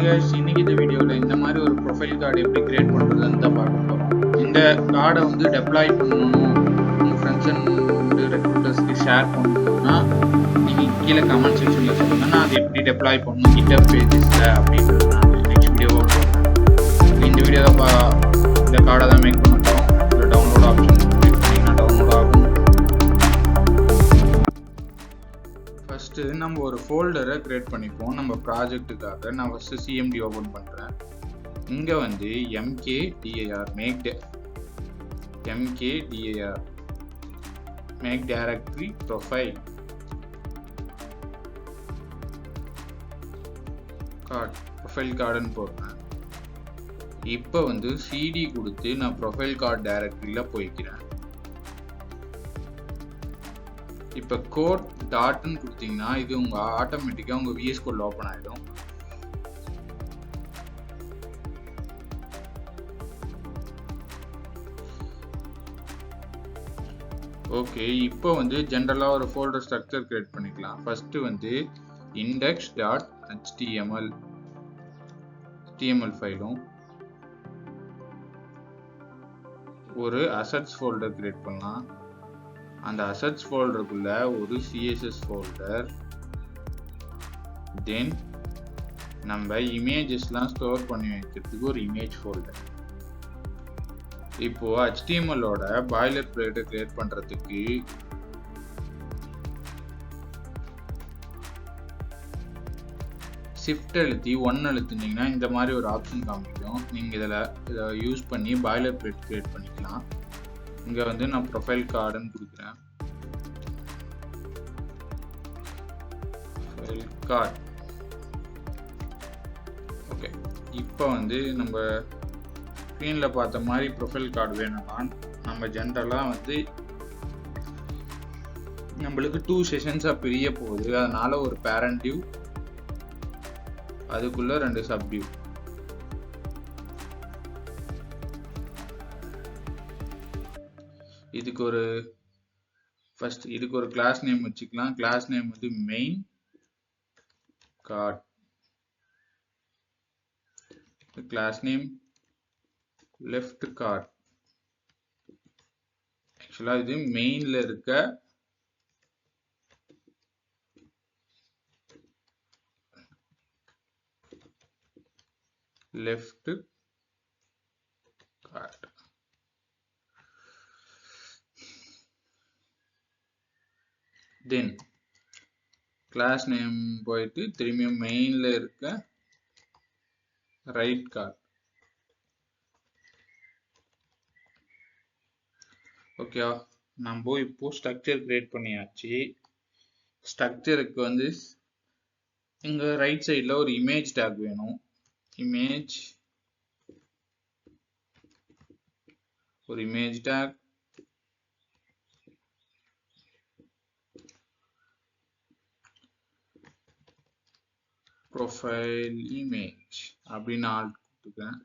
Hi guys, இன்னைக்கு இந்த வீடியோவில் இந்த மாதிரி ஒரு ப்ரொஃபைல் கார்டு எப்படி கிரியேட் பண்ணுறதுன்னு தான் பார்க்க போகிறோம். இந்த கார்டை வந்து டெப்ளாய் பண்ணணும், உங்கள் ஃப்ரெண்ட்ஸ் அண்ட் ரெக்ரூட்டர்ஸ்க்கு ஷேர் பண்ணணும்னா நீங்கள் கீழே கமெண்ட் செக்ஷனில் சொல்லுங்கள். நான் அது எப்படி டெப்ளாய் பண்ணணும் GitHub பேஜஸில் அப்படின்றது நான் நெக்ஸ்ட் வீடியோவாக போடுறேன். இந்த வீடியோவை இந்த கார்டை தான் மேக் பண்ண போகிறோம். இதில் டவுன்லோட் ஆப்ஷன் கிளிக் பண்ணிங்கன்னா டவுன்லோட் ஆகும். ஃபஸ்ட்டு நம்ம ஒரு ஃபோல்டரை க்ரியேட் பண்ணிப்போம் நம்ம ப்ராஜெக்ட்டுக்காக. நான் ஃபஸ்ட்டு CMD ஓப்பன் பண்ணுறேன். இங்கே வந்து MKDIR மேக் டைரக்டரி ப்ரொஃபைல் கார்டுன்னு போடுறேன். இப்போ வந்து CD கொடுத்து நான் ப்ரொஃபைல் கார்டு டைரக்டரியில் போய்க்கிறேன். இப்போ கோட் டாட்னு கொடுத்தீங்கன்னா இது உங்கள் ஆட்டோமேட்டிக்காக உங்கள் VS கோடில் ஓப்பன் ஆகிடும். ஓகே, இப்போ வந்து ஜென்ரலாக ஒரு ஃபோல்டர் ஸ்ட்ரக்சர் கிரியேட் பண்ணிக்கலாம். ஃபஸ்ட்டு வந்து index.html ஃபைலும் ஒரு அசட்ஸ் ஃபோல்டர் கிரியேட் பண்ணலாம். அந்த அசட்ஸ் ஃபோல்டருக்குள்ள ஒரு CSS ஃபோல்டர், தென் நம்ம இமேஜஸ்லாம் ஸ்டோர் பண்ணி வைக்கிறதுக்கு ஒரு இமேஜ் ஃபோல்டர். இப்போ HTML-ஓட பாய்லர் பிளேட்டை கிரியேட் பண்ணுறதுக்கு ஷிஃப்ட் அழுத்தி 1 அழுத்தினீங்கன்னா இந்த மாதிரி ஒரு ஆப்ஷன் காமிக்கும். நீங்கள் இதை யூஸ் பண்ணி பாய்லர் பிளேட் கிரியேட் பண்ணிக்கலாம். இங்கே வந்து நான் ப்ரொஃபைல் கார்டுன்னு கொடுக்குறேன். Card okay. இப்போ வந்து நம்ம ஸ்க்ரீனில் பார்த்த மாதிரி ப்ரொஃபைல் கார்டு வேணும்னா நம்ம ஜென்ரலாக வந்து நம்மளுக்கு 2 செஷன்ஸாக பிரிய போகுது. அதனால ஒரு பேரண்ட் டியூ, அதுக்குள்ள 2 சப் டியூ. இதுக்கு ஒரு கிளாஸ் நேம் வச்சுக்கலாம். கிளாஸ் நேம் வந்து main card, class name left card. ஆக்சுவலா இது மெயின்ல இருக்க left card. Then class name போயிட்டு திரும்பியும் மெயின்ல இருக்க ரைட் கார்டு. ஓகே, நம்ம இப்போ ஸ்ட்ரக்சர் கிரியேட் பண்ணியாச்சு. ஸ்ட்ரக்சருக்கு வந்து இங்க ரைட் சைடில் ஒரு இமேஜ் டேக் வேணும். ஒரு இமேஜ் டேக், ப்ரொஃபைல் இமேஜ் அப்படின்னு ஆல்ட் கொடுத்துக்கிறேன்.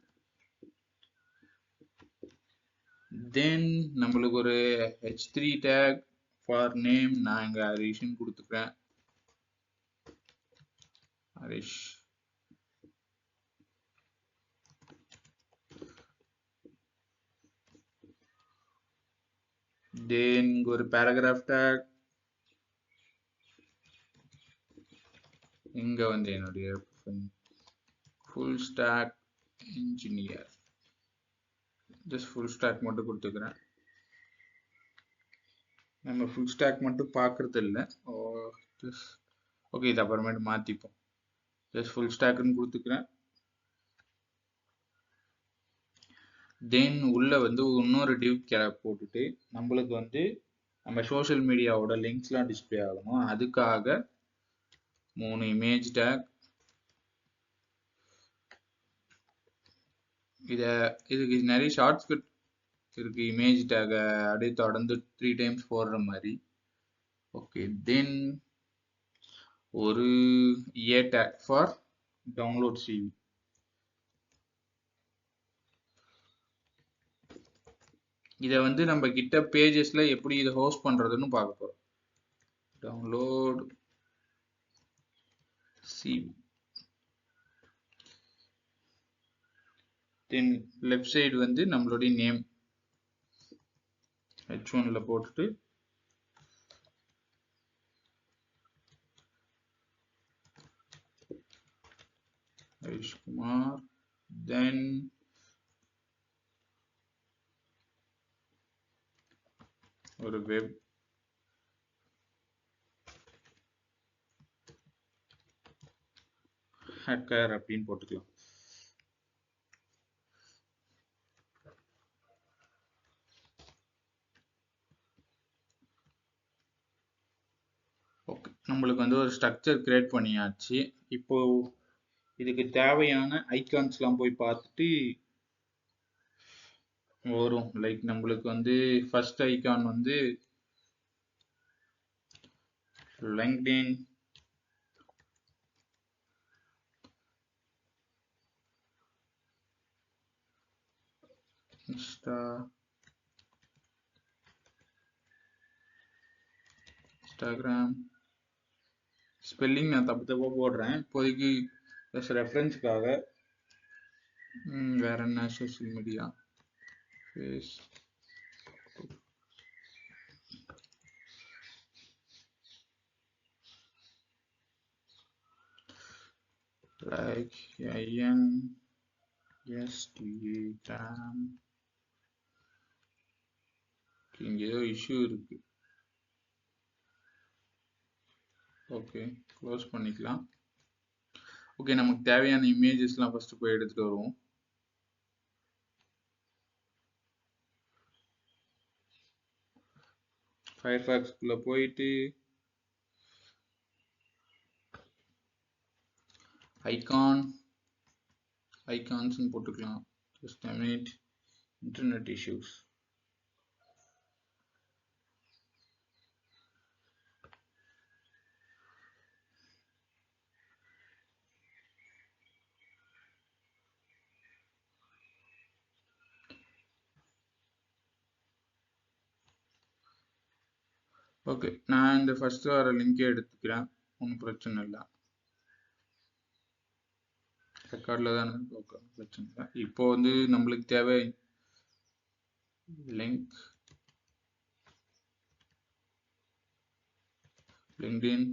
தென் நம்மளுக்கு ஒரு H3 டேக் ஃபார் நேம், நான் இங்க ஹரிஷ்னு கொடுத்துக்கிறேன். ஹரிஷ். தென் ஒரு பேராகிராஃப் டேக். இங்க வந்து என்னுடைய full stack engineer, just full stack மட்டும் கொடுத்துக்கிறேன். நம்ம ஃபுல் ஸ்டாக் மட்டும் பார்க்கறது இல்லை. ஓகே, இது அப்புறமேட்டு மாற்றிப்போம். ஜஸ்ட் ஃபுல் ஸ்டாக்னு கொடுத்துக்கிறேன். தென் உள்ள வந்து இன்னொரு டிவ் போட்டுட்டு நம்மளுக்கு வந்து நம்ம சோஷியல் மீடியாவோட லிங்க்ஸ்லாம் டிஸ்பிளே ஆகணும். அதுக்காக 3 இமேஜ் டேக். இதுக்கு நிறைய ஷார்ட்கட் இருக்கு. இமேஜ் டேக்கை அப்படியே தொடர்ந்து 3 டைம்ஸ் போடுற மாதிரி. ஓகே, தென் ஒரு A take for download CV. இதை வந்து நம்ம GitHub பேஜஸ்ல எப்படி இதை ஹோஸ்ட் பண்றதுன்னு பார்க்க போறோம். Download CV. தென் லெஃப்ட் சைடு வந்து நம்மளுடைய நேம் H1ல போட்டுட்டு ஹரிஷ்குமார், தென் ஒரு வெப் ஹேக்கர் அப்படின்னு போட்டுக்கலாம். ஓகே, நம்மளுக்கு வந்து ஒரு ஸ்ட்ரக்சர் கிரியேட் பண்ணியாச்சு. இப்போ இதுக்கு தேவையான ஐகான்ஸ்லாம் போய் பார்த்துட்டு வரும். லைக் நம்மளுக்கு வந்து ஃபர்ஸ்ட் ஐகான் வந்து LinkedIn, இன்ஸ்டாகிராம். ஸ்பெல்லிங் நான் தப்பு தப்பா போடுறேன் இப்போதைக்கு ரெஃபரன்ஸ்க்காக. வேற என்ன social media, face, like Instagram. இங்க ஏதோ இஷ்யூ இருக்கு. ஓகே, க்ளோஸ் பண்ணிக்கலாம். ஓகே, நமக்கு தேவையான இமேஜஸ்லாம் ஃபர்ஸ்ட் போய் எடுத்துட்டு வருவோம். ஃபயர்ஃபாக்ஸ்குள்ள போயிட்டு ஐகான்ஸ் போட்டுக்கலாம். Just a minute, internet issues. Okay, நான் இந்த ஃபர்ஸ்ட் வர லிங்கை எடுத்துக்கிறேன், ஒன்றும் பிரச்சனை இல்லை. ரெக்கார்டில் தானே இருக்கு, ஓகே பிரச்சனை இல்லை. இப்போ வந்து நம்மளுக்கு தேவை LinkedIn,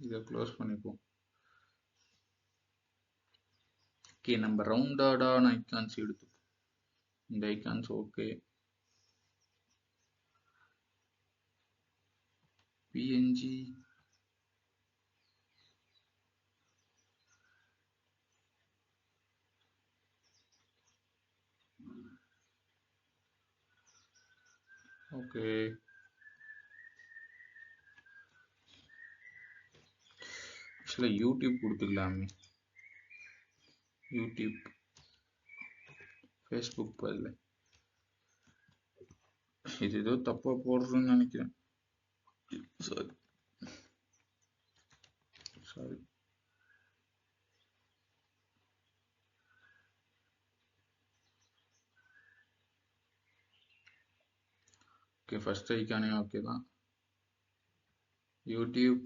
இதை க்ளோஸ் பண்ணிப்போம். ஓகே, நம்ம ரவுண்டாடான ஐகான்ஸ் எடுத்துப்போம். இந்த ஐகான்ஸ் ஓகே. PNG, okay. ஆக்சுவலா யூடியூப் கொடுத்துக்கலாமே. யூடியூப், ஃபேஸ்புக் பதில். இது ஏதோ தப்பா போடுறேன்னு நினைக்கிறேன். சாரி. ஓகே, ஃபர்ஸ்ட் ஐக்கானே ஓகே தான். யூடியூப்,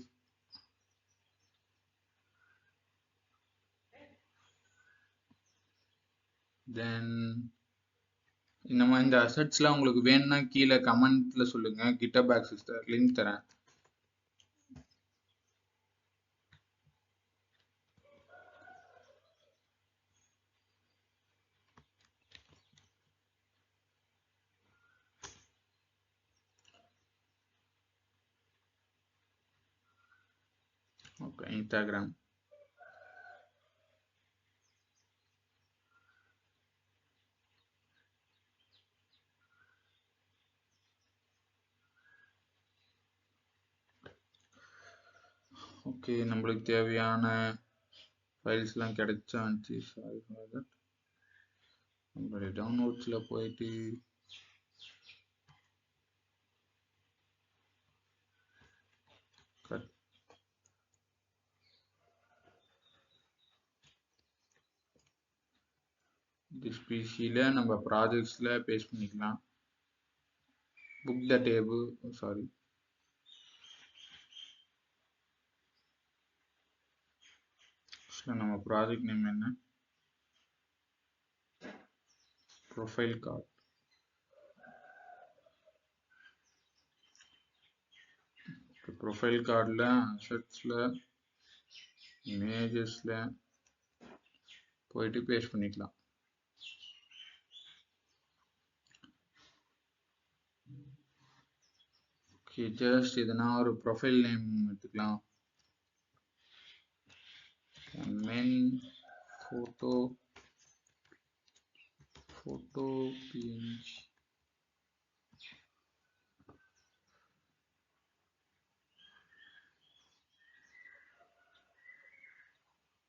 தென் இந்த அசட்ஸ்லாம் உங்களுக்கு வேணும்னா கீழே கமெண்ட்ல சொல்லுங்க, GitHub Access லிங்க் தரேன். Okay, Instagram. ஓகே, நம்மளுக்கு தேவையான ஃபைல்ஸ்லாம் கிடைச்சாச்சு. Sorry for that. நம்மளுடைய டவுன்லோட்ஸில் போயிட்டு திஸ் பிசியில் நம்ம ப்ராஜெக்ட்ஸில் பேஸ்ட் பண்ணிக்கலாம். புக் த டேபிள், சாரி, நம்ம ப்ராஜெக்ட் நேம் என்ன, ப்ரொஃபைல் கார்டு. ப்ரொஃபைல் கார்டில் அசெட்ஸில் இமேஜஸில் போயிட்டு பேஸ்ட் பண்ணிக்கலாம். ஓகே, ஜஸ்ட் இதுனா ஒரு ப்ரொஃபைல் நேம் எடுத்துக்கலாம். மென் ஃபோட்டோ பிஎன்ஜி.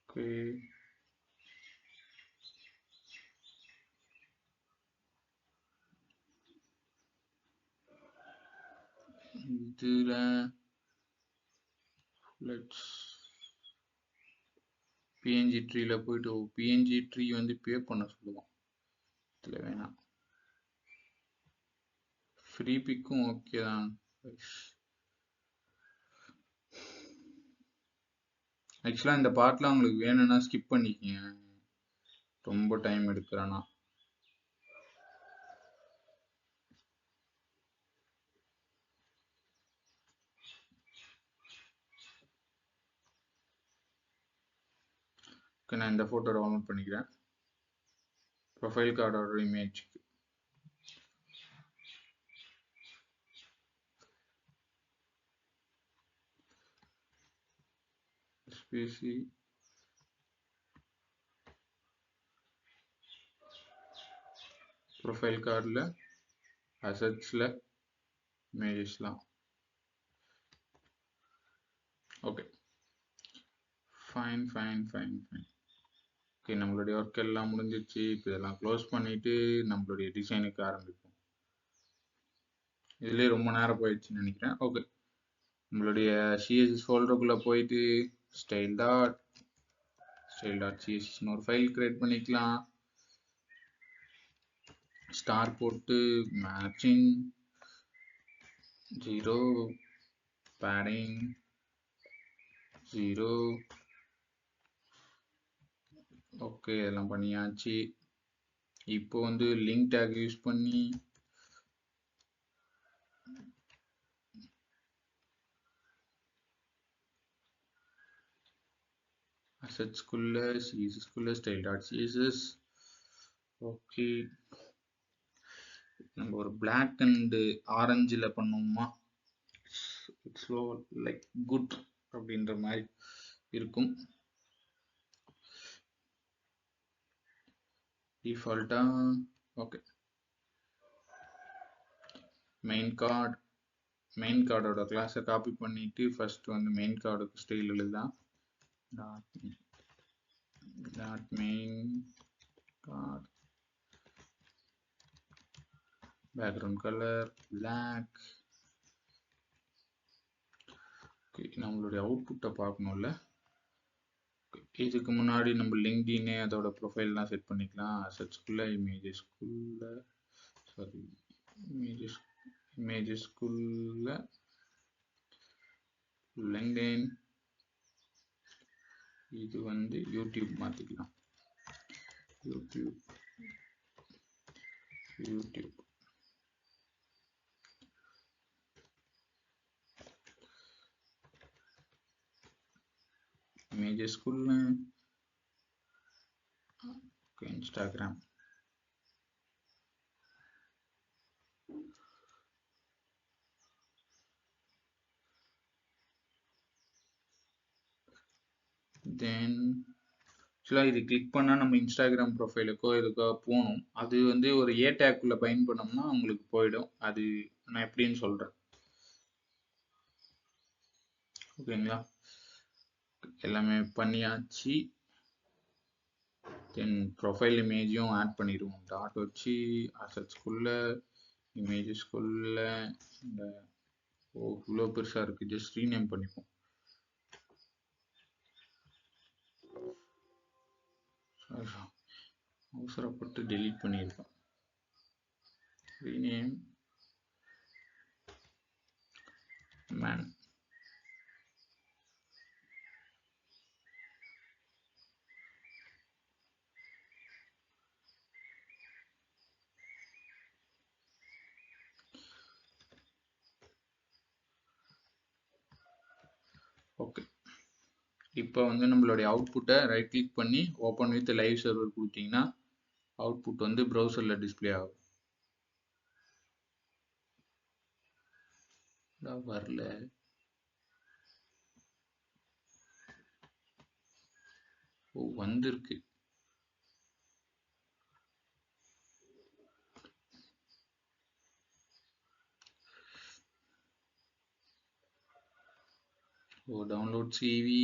ஓகே, இதுல லெட்ஸ் பிஎன்ஜி ட்ரீல போயிட்டு பிஎன்ஜி ட்ரீ வந்து பே பண்ண சொல்லுவோம். இதில் வேணாம், ஃப்ரீ பிக்கும் ஓகே தான். ஆக்சுவலாக இந்த பார்ட்லாம் உங்களுக்கு வேணும்னா ஸ்கிப் பண்ணிக்கங்க, ரொம்ப டைம் எடுக்கிறேன்னா. ஓகே, நான் இந்த ஃபோட்டோ டவுன்லோட் பண்ணிக்கிறேன். ப்ரொஃபைல் கார்டோட இமேஜ் ஸ்பேசி ப்ரொஃபைல் கார்டில் அசெட்ஸில் இமேஜஸ்லாம். Okay, fine. ஓகே, நம்மளுடைய ஒர்க் எல்லாம் முடிஞ்சிச்சு. இப்போ இதெல்லாம் க்ளோஸ் பண்ணிட்டு நம்மளுடைய டிசைனுக்கு ஆரம்பிப்போம். இதுலேயே ரொம்ப நேரம் போயிடுச்சுன்னு நினைக்கிறேன். ஓகே, நம்மளுடைய சிஎஸ்எஸ் ஃபோல்டருக்குள்ளே போயிட்டு ஸ்டைல் டாட் சிஎஸ்எஸ்னு ஒரு ஃபைல் கிரியேட் பண்ணிக்கலாம். ஸ்டார் போட்டு மேட்சிங் 0, பேடிங் 0. ஓகே, இதெல்லாம் பண்ணியாச்சு. இப்போ வந்து லிங்க் டேக் யூஸ் பண்ணி அசெட்ஸ்குள்ள சிஎஸ்எஸ்குள்ள ஸ்டைல் டாட் சிஎஸ்எஸ். ஓகே, நம்ம ஒரு பிளாக் அண்ட் ஆரஞ்சில் பண்ணோமா, இட்ஸ் லைக் குட் அப்படின்ற மாதிரி இருக்கும். டிஃபால்ட்டா ஓகே, மெயின் கார்டோட கிளாஸை காப்பி பண்ணிட்டு ஃபர்ஸ்ட் வந்து மெயின் கார்டுக்கு ஸ்டைல் எழுதலாம். Dot main card, background colour black. நம்மளுடைய அவுட்புட்டை பார்க்கணும்ல. இதுக்கு முன்னாடி நம்ம லிங்க்டின் அதோட ப்ரொஃபைல்லாம் செட் பண்ணிக்கலாம். அசெட்ஸ்குள்ள இமேஜஸ்குள்ள லிங்க்டின். இது வந்து யூடியூப் மாத்திக்கலாம். YouTube இமேஜஸ்குள்ள Instagram. தென் ஆக்சுவலாக இது கிளிக் பண்ணால் நம்ம இன்ஸ்டாகிராம் ப்ரொஃபைலுக்கோ இதுக்கோ போகணும். அது வந்து ஒரு ஏ டேக்குள்ளே பைண்ட் பண்ணோம்னா உங்களுக்கு போயிடும். அது நான் எப்படின்னு சொல்கிறேன். ஓகேங்களா, எல்லாமே பண்ணியாச்சு. தென் ப்ரொஃபைல் இமேஜையும் ஆட் பண்ணிடுவோம். டாட் வச்சு அசெட்ஸ்குள்ள இமேஜஸ்குள்ள இந்த இவ்வளோ பெருசாக இருக்குது, ஜஸ்ட் ரீநேம் பண்ணிப்போம். அவசரப்பட்டு டெலீட் பண்ணியிருக்கோம். Rename man. ஓகே, இப்போ வந்து நம்மளுடைய அவுட்புட்டை ரைட் கிளிக் பண்ணி ஓப்பன் வித் லைவ் சர்வர் கொடுத்தீங்கன்னா அவுட்புட் வந்து ப்ரௌசரில் டிஸ்பிளே ஆகும். வரல. ஓ, வந்திருக்கு. ஓ, டவுன்லோட் சிவி.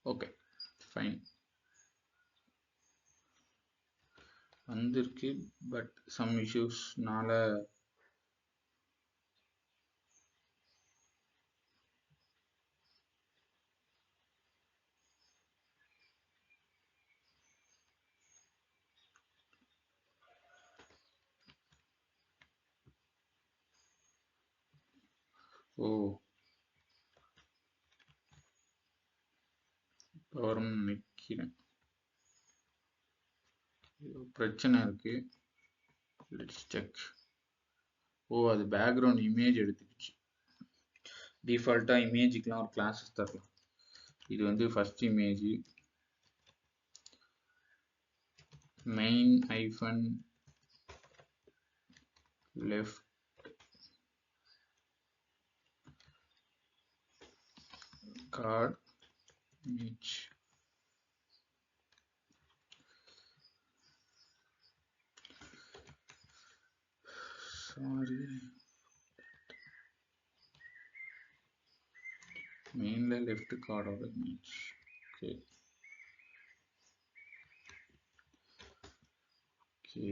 ஓகே, ஃபைன், வந்திருக்கு. பட் சம் இஷ்யூஸ்னால வரும்னு நினைக்கிறேன். பிரச்சனை இருக்கு. Let's check. ஓ, அது பேக்ரவுண்ட் இமேஜ் எடுத்துக்கிச்சு. டிஃபால்ட்டாக இமேஜுக்கெலாம் ஒரு கிளாஸஸ் தரலாம். இது வந்து ஃபர்ஸ்ட் இமேஜ் மெயின் ஐஃபன் லெஃப்ட் கார்டு image. Sorry, மெயின்ல லெஃப்ட் கார்டோட இமேஜ். ஓகே ஓகே,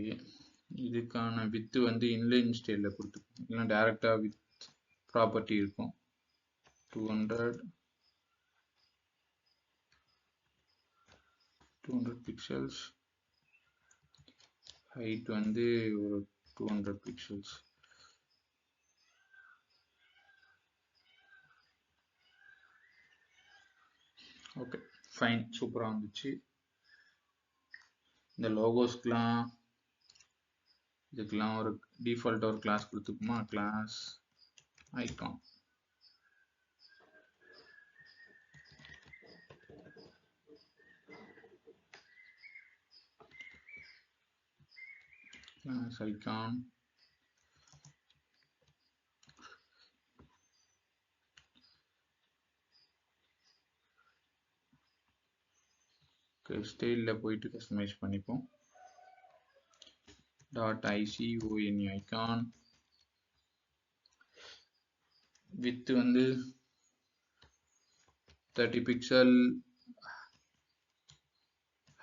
இதுக்கான வித்து வந்து இன்லைன் ஸ்டைலில் கொடுத்துருக்கோம், இல்லைனா டேரெக்டாக வித் ப்ராப்பர்ட்டி இருக்கும். 200 பிக்சல்ஸ், ஹைட் வந்து ஒரு 200 பிக்சல்ஸ். ஓகே ஃபைன், சூப்பராக வந்துச்சு. இந்த லோகோஸ்க்கெலாம் இதுக்கெல்லாம் ஒரு டிஃபால்ட்டாக ஒரு கிளாஸ் கொடுத்துக்குமா, கிளாஸ் ஐகான். class icon, ஸ்டைல்ல போயிட்டு கஸ்டமைஸ் பண்ணிப்போம். .icon icon வித் வந்து 30 பிக்சல்,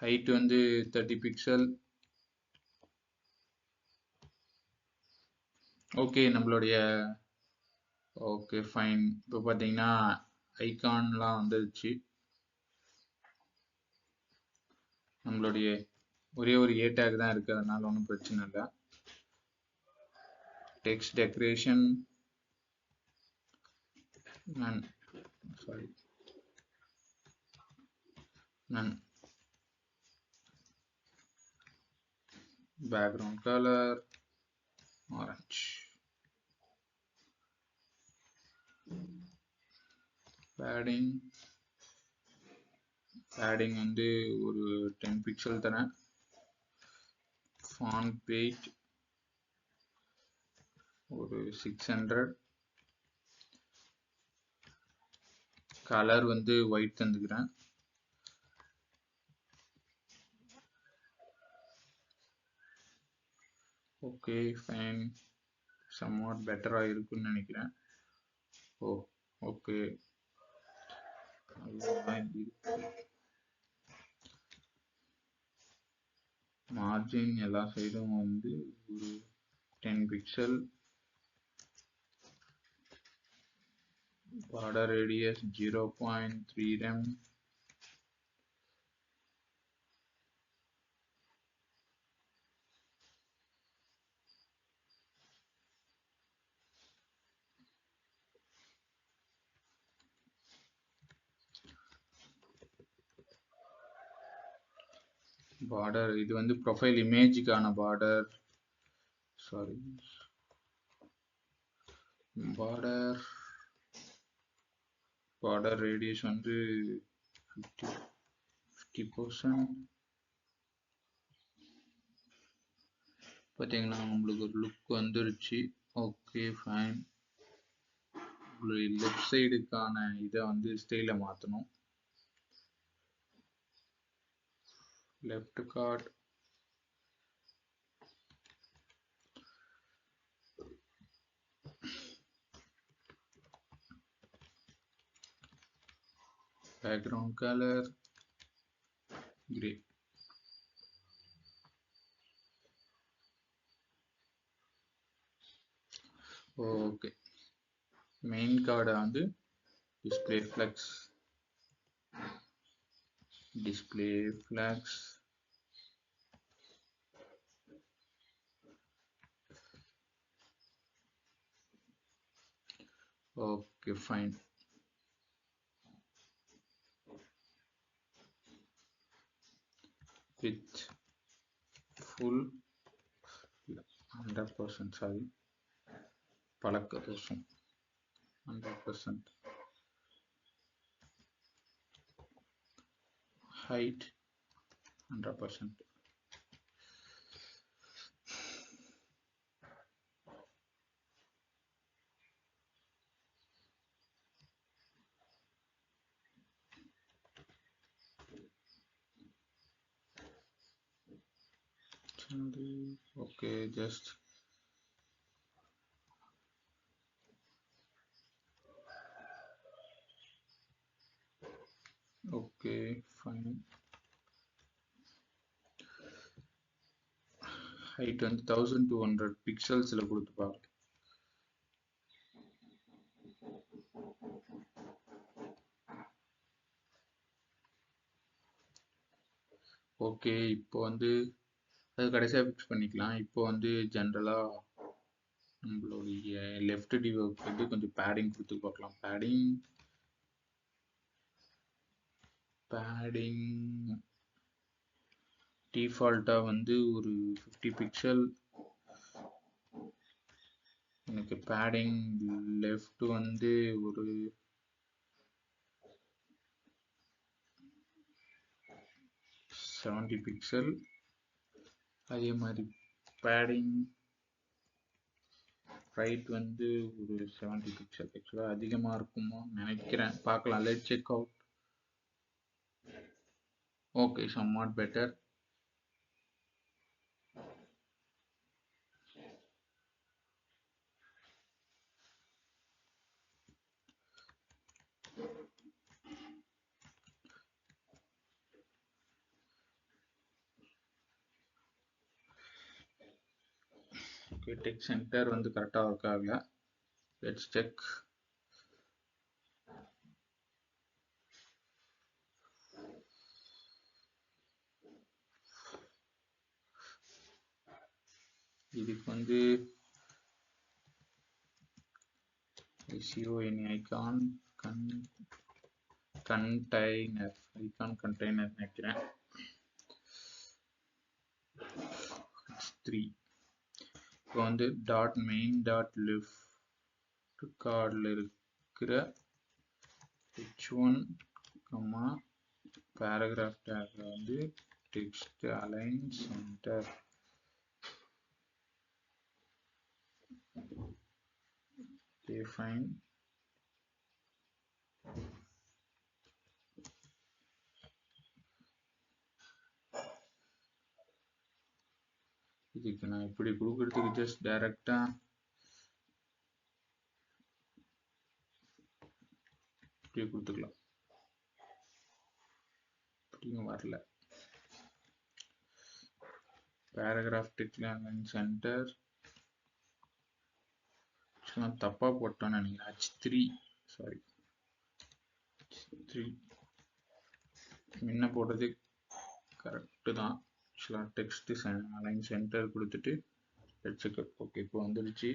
ஹைட் வந்து 30 பிக்சல். ஓகே, நம்மளுடைய ஓகே ஃபைன். இப்போ பார்த்தீங்கன்னா ஐகான்லாம் வந்துருச்சு. நம்மளுடைய ஒரே ஒரு ஏ டேக் தான் இருக்குது, அதனால ஒன்றும் பிரச்சனை இல்லை. Text decoration none, sorry none. Background color orange. padding வந்து ஒரு 10 பிக்சல் தரேன். font weight ஒரு 600. கலர் வந்து ஒயிட் தந்துக்கிறேன். ஓகே ஃபைன், சம்வாட் பெட்டராக இருக்குன்னு நினைக்கிறேன். ஓ ஓகே, மார்ஜின் எல்லா சைடும் வந்து ஒரு 10 பிக்சல். border radius 0.3 rem. border இது வந்து ப்ரொஃபைல் இமேஜுக்கான border. Sorry, border border radius வந்து 50%. பார்த்தீங்கன்னா உங்களுக்கு ஒரு லுக் வந்துருச்சு. Okay fine. லெஃப்ட் சைடுக்கான இதை வந்து ஸ்டைலை மாற்றணும். Left card background color gray. Okay, main கார்டை வந்து display flags okay fine. with full 100%, sorry, பழக்க தோஷம் 100%, height 100%. Okay, just okay fine. height வந்து 1200 பிக்சல்ஸ்ல கொடுத்து பாருங்க. ஓகே, இப்போ வந்து அது கடைசியாக ஃபிக்ஸ் பண்ணிக்கலாம். இப்போ வந்து ஜென்ரலாக நம்மளுடைய லெஃப்ட் டிவர்க்கு வந்து கொஞ்சம் பேடிங் கொடுத்து பார்க்கலாம். பேடிங் டிஃபால்ட்டாக வந்து ஒரு 50 பிக்சல். எனக்கு பேடிங் லெஃப்ட் வந்து ஒரு 70 பிக்சல். அதே மாதிரி பேடிங் ரைட் வந்து ஒரு 70 பிக்சல். ஆக்சுவலாக அதிகமாக இருக்குமோ நினைக்கிறேன், பார்க்கலாம். Let check out. Okay, somewhat better. Okay, text centre வந்து கரெக்டாக ஒர்க் ஆகல. Let's check. இதுக்கு வந்து ICON ஐகான் கண்டெய்னர் நினைக்கிறேன். 3 இப்போ வந்து டாட் மெயின் டாட் லெஃப்ட் கார்டில் இருக்கிற h1 பேராகிராஃப் டேக்ல வந்து text align centre. Okay fine. இதுக்கு நான் இப்படி கொடுக்கறதுக்கு ஜஸ்ட் டைரக்டா இப்படியே கொடுத்துக்கலாம். இப்படியும் வரல. பேராகிராஃப் டெக்ஸ்ட் அலைன் சென்டர் தப்பா போட்டோன்னு நினைக்கிறேன். H3 சாரி, H3 முன்ன போட்டது கரெக்டு தான். ஆக்சுவலாக டெக்ஸ்ட் அலைன் சென்டர் கொடுத்துட்டு வச்சுக்க. ஓகே, இப்போ வந்துடுச்சு.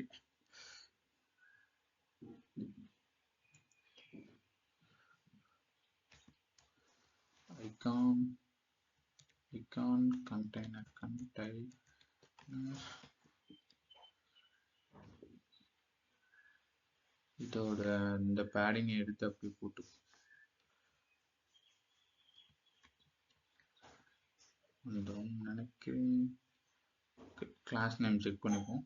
ஐகான் கண்டெய்னர் இதோட இந்த பேடிங் எடுத்து அப்படி போட்டு நினைக்கிறேன். கிளாஸ் நேம் செக் பண்ணிப்போம்.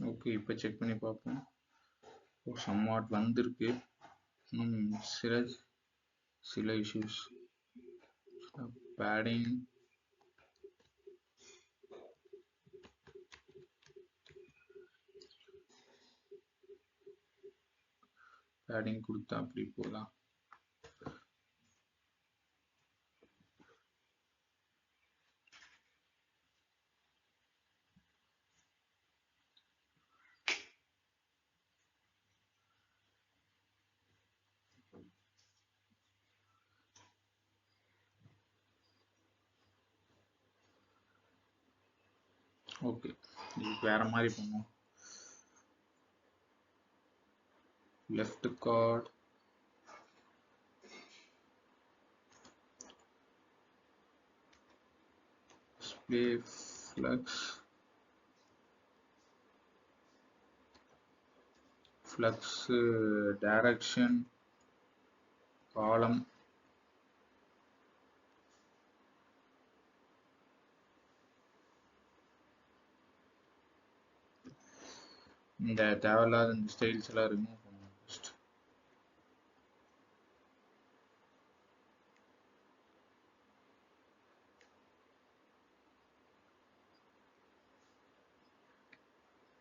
ஓகே, இப்போ செக் பண்ணி பார்ப்போம். சம்வாட் வந்திருக்கு. சில இஷ்யூஸ். பேடிங் கொடுத்தா அப்படி போகலாம். ஓகே, இதுக்கு வேற மாதிரி பண்ணுவோம். Left card display flux direction column இந்த தேவையில்லாத இந்த ஸ்டைல்ஸ் எல்லாம் ரிமூவ் பண்ணுவோம் ஃபர்ஸ்ட்.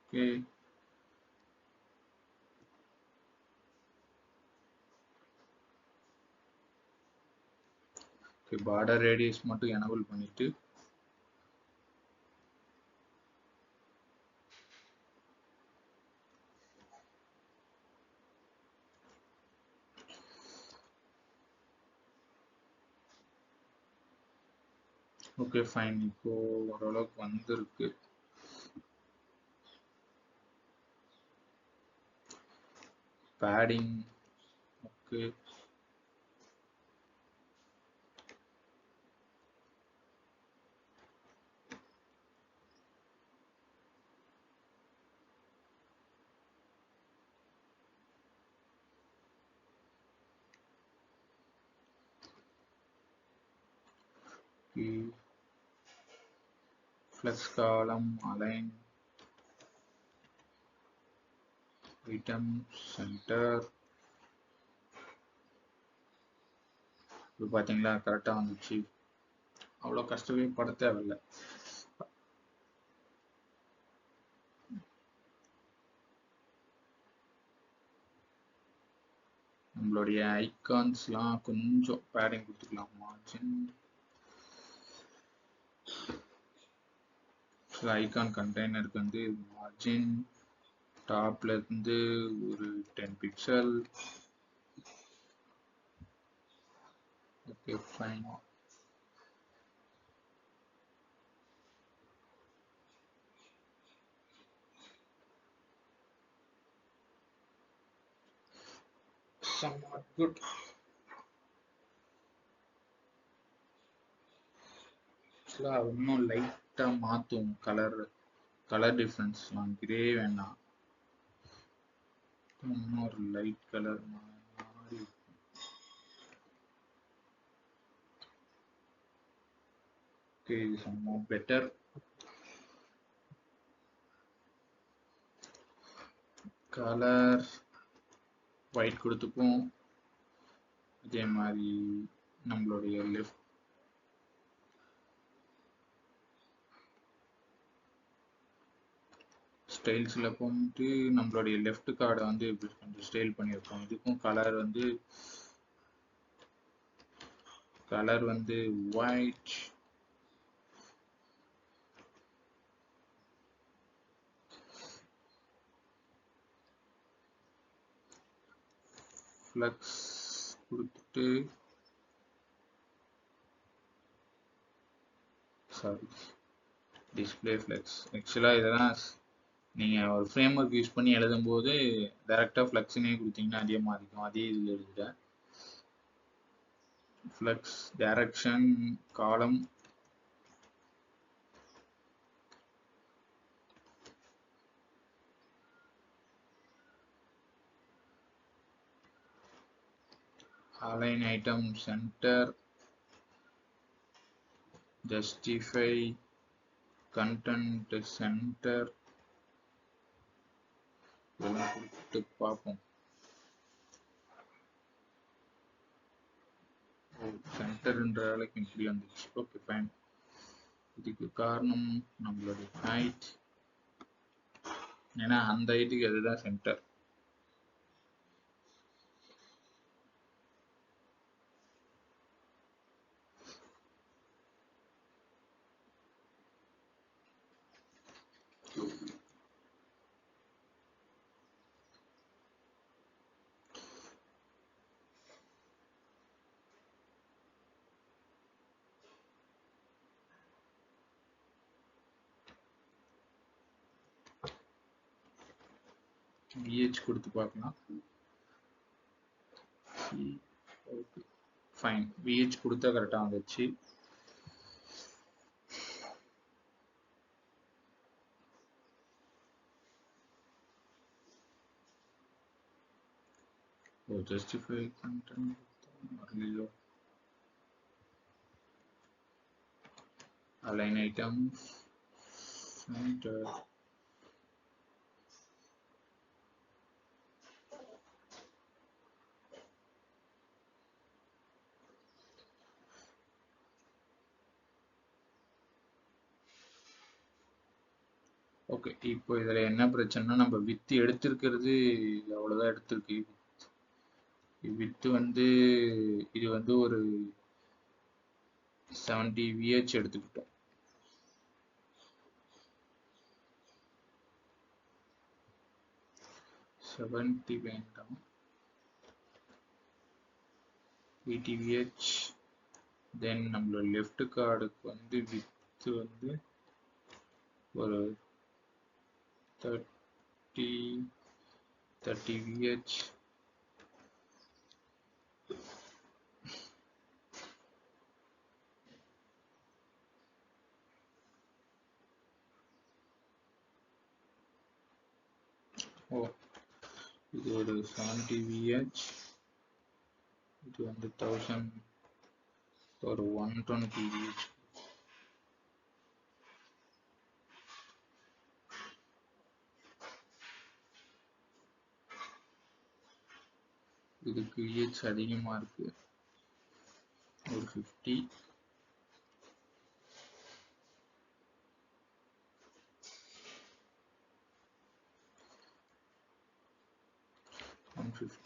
ஓகே, பார்டர் ரேடியஸ் மட்டும் எனேபிள் பண்ணிட்டு ஓகே ஃபைன். இப்போ ஓரளவுக்கு வந்திருக்கு. Padding okay, flux column align item center. இப்போ பார்த்தீங்களா கரெக்டாக வந்துச்சு. அவ்வளோ கஷ்டமே பட தேவையில்லை. நம்மளுடைய ஐகான்ஸ்லாம் கொஞ்சம் பேடிங் கொடுத்துக்கலாம். மார்ஜின் ஐகான் கண்டெய்னருக்கு வந்து மார்ஜின் டாப்ல இருந்து ஒரு 10 pixel. Okay fine. somewhat good. இன்னும் லைட்டா மாத்தும் கலர் டிஃபரன்ஸ்லாம். கிரே வேணாம், இன்னொரு லைட் கலர் மாதிரி. ஓகே, இது somewhat better. கலர் ஒயிட் கொடுத்துப்போம். அதே மாதிரி நம்மளுடைய லெஃப்ட் ஸ்டைல்ஸில் போட்டு நம்மளுடைய லெஃப்ட் கார்டை வந்து கொஞ்சம் ஸ்டைல் பண்ணியிருக்கோம். இதுக்கும் கலர் வந்து ஒயிட். ஃப்ளக்ஸ் கொடுத்துட்டு சாரி டிஸ்பிளே ஃப்ளக்ஸ். ஆக்சுவலாக இதெல்லாம் நீங்கள் ஒரு ஃப்ரேம் ஒர்க் யூஸ் பண்ணி எழுதும்போது டைரெக்டாக ஃப்ளக்ஸ்னே கொடுத்தீங்கன்னா அதே மாதிரி இருக்கும். அதே இதில் எழுதுகிறேன். ஃப்ளக்ஸ் டைரக்ஷன் காலம் align item center justify content center கொடுத்து பார்ப்போம். சென்டர்ன்ற அளவுக்கு இப்படி வந்துச்சு. Okay fine. இதுக்கு காரணம் நம்மளுடைய ஹைட். ஏன்னா அந்த ஹைட்டுக்கு அதுதான் சென்டர். VH கொடுத்து பார்க்கலாம். Okay fine. VH கொடுத்தா கரெக்டாக வந்துச்சு. justify content வரலையோ. align items center okay. இப்போ இதில் என்ன பிரச்சனைனா நம்ம வித்து எடுத்திருக்கிறது அவ்வளோதான் எடுத்திருக்கு. வித்து வந்து இது வந்து ஒரு 70 VH எடுத்துக்கிட்டோம். 70 வேண்டாம். 80 VH. தென் நம்மளோட லெஃப்ட் கார்டுக்கு வந்து வித்து வந்து ஒரு 30 VH. ஓ இது ஒரு 70 VH. இது வந்து 1000 ஒரு 120 VH. இதுக்கு VH அதிகமா இருக்கு. ஒரு 50.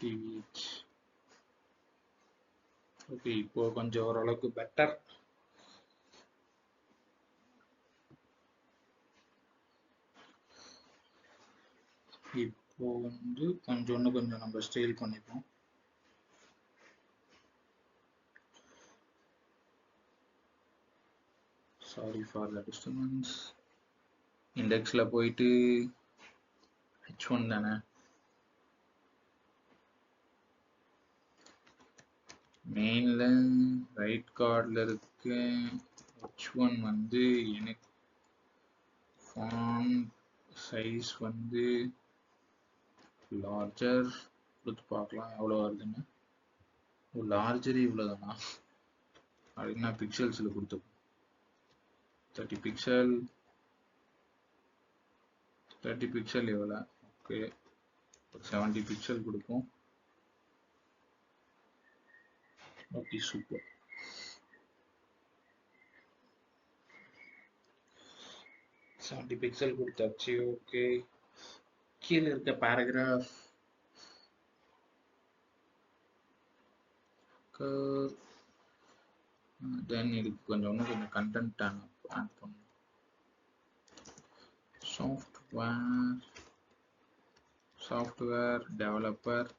VH. ஓகே இப்போ கொஞ்சம் ஓரளவுக்கு பெட்டர். இப்போ வந்து கொஞ்சம் நம்ம ஸ்டைல் பண்ணிப்போம். Sorry for the disturbance. இண்டெக்ஸில் போயிட்டு H1 தானே, மெயின்ல ரைட் கார்டில் இருக்க H1 வந்து எனக்கு ஃபாண்ட் சைஸ் வந்து லார்ஜர் கொடுத்து பார்க்கலாம் எவ்வளோ வருதுன்னு. லார்ஜர் இவ்வளோதானா? அதுக்கு நான் பிக்சல்ஸில் கொடுத்துப்போம். 30 பிக்சல். 30 பிக்சல் எவ்வளோ? ஓகே ஒரு 70 பிக்சல் கொடுப்போம். Okay super. செவன்டி பிக்சல் கொடுத்தாச்சு. ஓகே கீழே இருக்க பேராகிராஃப் தென் இதுக்கு கொஞ்சம் கண்டென்ட் ஆட் பண்ணணும். Software developer.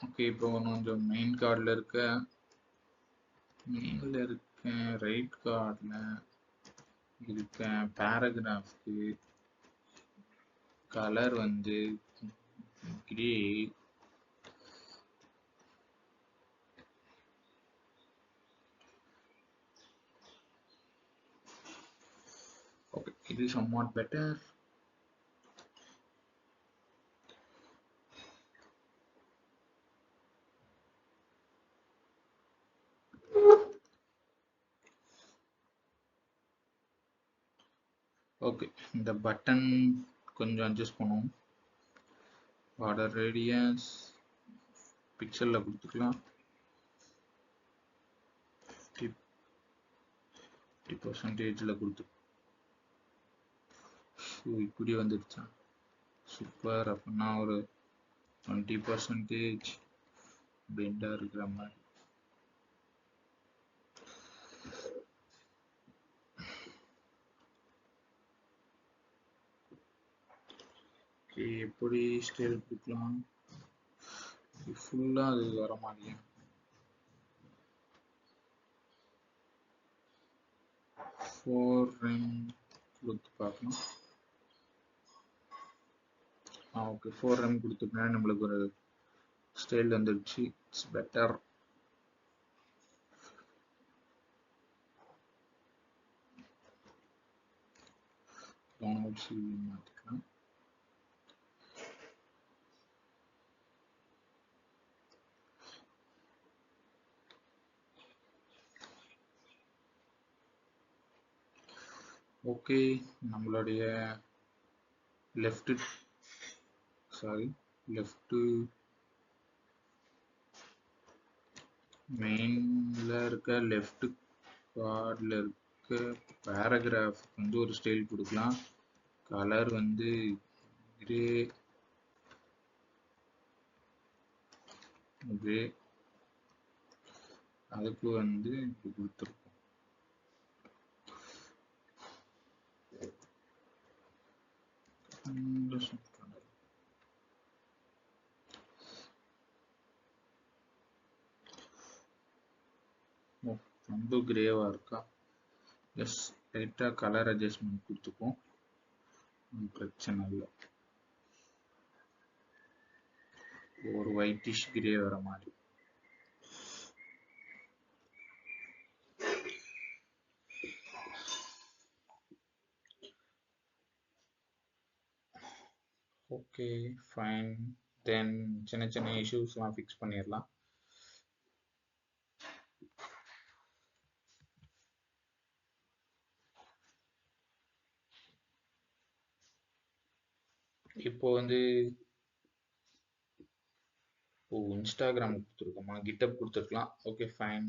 ஓகே இப்போ கொஞ்சம் மெயின் கார்டில் இருக்க ரைட் கார்டில் இருக்க பேராகிராஃப்க்கு கலர் வந்து கிரே. ஓகே, இது somewhat better. ஓகே, இந்த பட்டன் கொஞ்சம் அட்ஜஸ்ட் பண்ணுவோம். பார்டர் ரேடியஸ் பிக்சலில் கொடுத்துக்கலாம். 50% கொடுத்து இப்படி வந்துடுச்சா, சூப்பர். அப்படின்னா ஒரு 20% பெண்டாக இருக்கிற மாதிரி. ஓகே, எப்படி ஸ்டைல் கொடுக்கலாம்? ஃபுல்லாக அது வர மாதிரியா? 4 rem கொடுத்து பார்க்கலாம். ஓகே, 4 rem கொடுத்துட்டா நம்மளுக்கு ஒரு ஸ்டைல் வந்துடுச்சு. It's better. மாற்றிக்கலாம். ஓகே, நம்மளுடைய லெஃப்ட் மெயின்ல இருக்க லெஃப்ட் கார்டில் இருக்க பேராகிராஃப் வந்து ஒரு ஸ்டைல் கொடுக்கலாம். கலர் வந்து கிரே. அதுக்கு வந்து இப்படி கொடுத்துருக்கோம். ரொம்ப கிரேவா இருக்கா? எஸ், லைட்டா கலர் அட்ஜஸ்ட்மெண்ட் கொடுத்துப்போம், பிரச்சனை இல்லை. ஒரு ஒயிட்டிஷ் கிரே வர மாதிரி. Okay, fine. தென் சின்ன சின்ன இஷ்யூஸ்லாம் ஃபிக்ஸ் பண்ணிடலாம். இப்போ வந்து இன்ஸ்டாகிராம் கொடுத்துருக்கோமா, கிட்டப் கொடுத்துருக்கலாம். Okay, fine.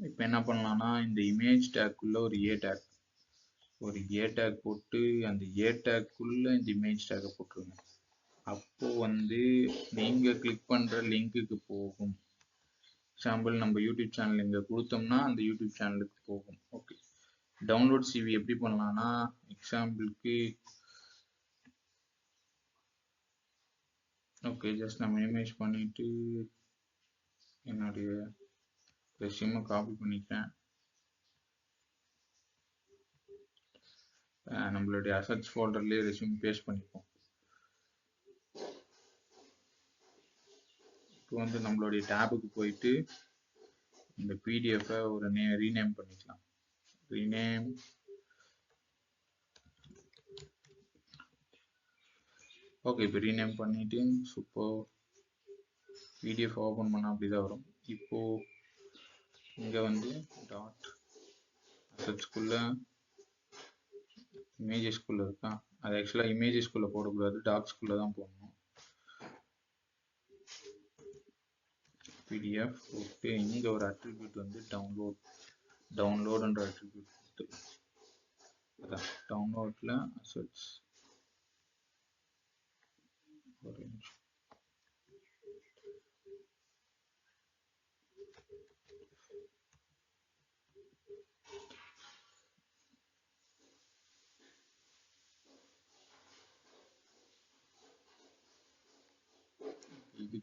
இப்போ என்ன பண்ணலாம்னா, இந்த இமேஜ் டேக்குள்ள ஒரு ஏ டேக் போட்டு அந்த ஏ டேக்குள்ள இந்த இமேஜ் டேக்கை போட்டுருங்க. அப்போ வந்து நீங்க கிளிக் பண்ற லிங்க்குக்கு போகும். எக்ஸாம்பிள் நம்ம யூடியூப் சேனல் இங்க கொடுத்தோம்னா அந்த யூடியூப் சேனலுக்கு போகும். ஓகே, டவுன்லோட் சிவி எப்படி பண்ணலாம்னா, எக்ஸாம்பிளுக்கு ஓகே, ஜஸ்ட் நான் மினிமைஸ் பண்ணிட்டு என்னுடைய ரெஸ்யூமை காப்பி பண்ணிக்கிறேன். நம்மளுடைய அசட்ஸ் ஃபோல்டர்லேயே ரெஸ்யூம் பேஸ்ட் பண்ணிப்போம். இப்போ வந்து நம்மளுடைய டேபுக்கு போயிட்டு இந்த பிடிஎஃபை ஒரு ரீநேம் பண்ணிக்கலாம். ரீநேம். ஓகே, இப்போ ரீநேம் பண்ணிட்டு சூப்பர். பிடிஎஃப் ஓப்பன் பண்ணால் அப்படிதான் வரும். இப்போ இங்கே வந்து டாட் அசட்ஸ்குள்ள இமேஜஸ்குள்ள இருக்கா, அது ஆக்சுவலாக இமேஜஸ்குள்ள போடக்கூடாது, டாக்ஸ்குள்ள தான் போடணும். பிடிஎஃப் ஓகே, இங்கே ஒரு அட்ரிபியூட் வந்து டவுன்லோடுன்ற அட்ரிபியூட் கொடுத்து அதான் டவுன்லோடில் அசட்ஸ். ஒரு நிமிஷம்.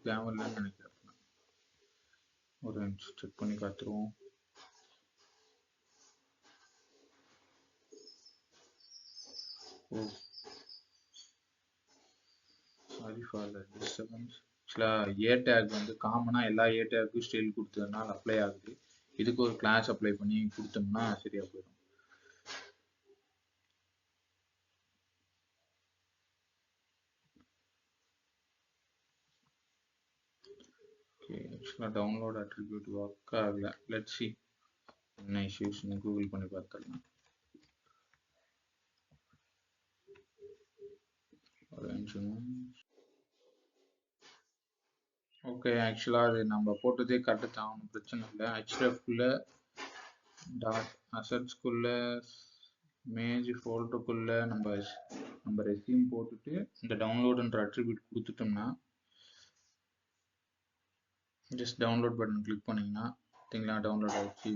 தேவையில்லைன்னு நினைக்கிறேன். ஒரு நிமிஷம் செக் பண்ணி பார்த்துருவோம். Sorry for the disturbance. ஆக்சுவலாக ஏ டேக் வந்து காமனாக எல்லா ஏ டேக்கும் ஸ்டைல் கொடுத்ததுனால அப்ளை ஆகுது. இதுக்கு ஒரு கிளாஸ் அப்ளை பண்ணி கொடுத்தோம்னா சரியா போயிடும். ஆக்சுவலாக டவுன்லோட் அட்ரிபியூட் ஒர்க் ஆகல. லெட்ஸ் சி என்ன இஷ்யூஸ்னு கூகுள் பண்ணி பார்த்துடலாம். ஓகே, ஆக்சுவலாக அது நம்ம போட்டதே கரெக்டு தான், ஒன்றும் பிரச்சனை இல்லை. ஹெச்டிஎஃப்குள்ள டாட் அசட்ஸ்குள்ள மேஜ் ஃபோல்டருக்குள்ள நம்ம ரெஸ்யூம் போட்டுட்டு இந்த டவுன்லோடுன்ற அட்ரிபியூட் கொடுத்துட்டோம்னா ஜஸ்ட் டவுன்லோட் பட்டன் கிளிக் பண்ணிங்கன்னா பார்த்தீங்களா டவுன்லோட் ஆகிடுச்சு.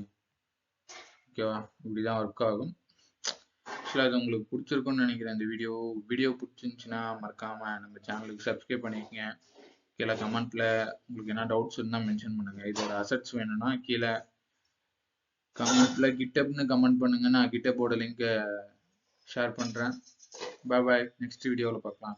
ஓகேவா, இப்படி தான் ஒர்க் ஆகும். ஆக்சுவலாக இது உங்களுக்கு பிடிச்சிருக்குன்னு நினைக்கிறேன். இந்த வீடியோ பிடிச்சிருந்துச்சின்னா மறக்காமல் நம்ம சேனலுக்கு சப்ஸ்கிரைப் பண்ணிக்கங்க. கீழே கமெண்ட்டில் உங்களுக்கு என்ன டவுட்ஸ் இருந்தால் மென்ஷன் பண்ணுங்கள். இதோட அசட்ஸ் வேணும்னா கீழே கமெண்ட்டில் கிட்டப்னு கமெண்ட் பண்ணுங்க. நான் கிட்டப்போட லிங்கை ஷேர் பண்ணுறேன். பாய் பாய், நெக்ஸ்ட் வீடியோவில் பார்க்கலாம்.